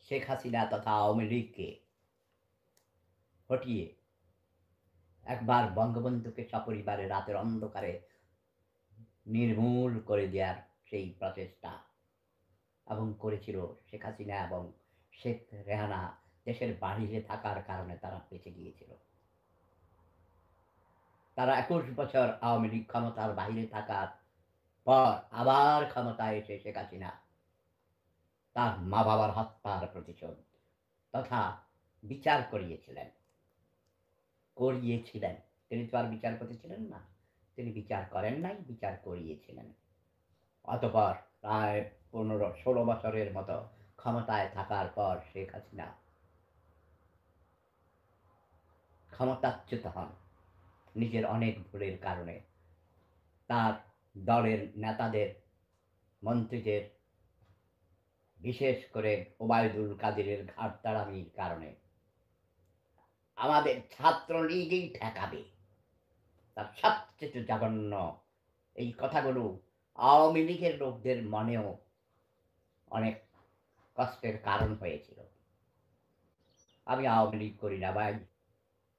শেখ হাসিনা তথা আওয়ামী লীগকে হটিয়ে একবার বঙ্গবন্ধুকে সপরিবারে রাতের অন্ধকারে নির্মূল করে দেওয়ার সেই প্রচেষ্টা এবং করেছিল শেখ হাসিনা এবং শেখ রেহানা দেশের বাহিরে থাকার কারণে তারা বেঁচে গিয়েছিল। তারা ২১ বছর আওয়ামী লীগ ক্ষমতার বাহিরে থাকার পর আবার ক্ষমতায় এসে শেখ হাসিনা তার মা বাবার হত্যার প্রতিশোধ তথা বিচার করিয়েছিলেন। তিনি তো আর বিচারপতি ছিলেন না, তিনি বিচার করেন নাই, বিচার করিয়েছিলেন। অতঃপর প্রায় ১৫-১৬ বছরের মতো ক্ষমতায় থাকার পর শেখ হাসিনা ক্ষমতাচ্যুত হন নিজের অনেক ভুলের কারণে। তার দলের নেতাদের, মন্ত্রীদের, বিশেষ করে ওবায়দুল কাদেরের ঘাড়তাড়ামির কারণে আমাদের ছাত্রলীগই ঠেকাবে, তার সবচেয়ে জঘন্য এই কথাগুলো আওয়ামী লীগের লোকদের মনেও অনেক কষ্টের কারণ হয়েছিল। আমি আওয়ামী লীগ করি না ভাই,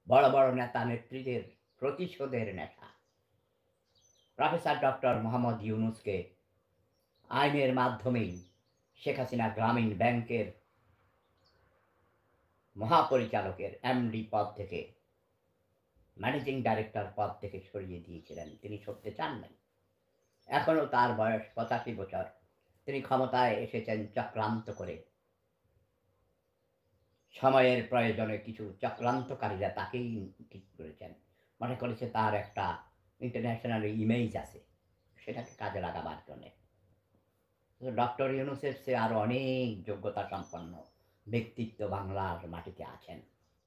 বড় বড় নেতা নেত্রীদের প্রতিশোধের নেশা। প্রফেসর ডক্টর মোহাম্মদ ইউনুসকে আইনের মাধ্যমেই শেখ হাসিনা গ্রামীণ ব্যাংকের মহাপরিচালকের এমডি পদ থেকে, ম্যানেজিং ডাইরেক্টর পদ থেকে সরিয়ে দিয়েছিলেন। তিনি সরতে চান নাই। এখনও তার বয়স ৮৫ বছর। তিনি ক্ষমতায় এসেছেন চক্রান্ত করে। সময়ের প্রয়োজনে কিছু চক্রান্তকারীরা তাকেই ঠিক করেছেন। মনে করেছে তার একটা ইন্টারন্যাশনাল ইমেজ আছে, সেটাকে কাজে লাগাবার জন্যে। ডক্টর ইউনুসের চেয়ে আরো অনেক যোগ্যতা সম্পন্ন ব্যক্তিত্ব বাংলার মাটিতে আছেন।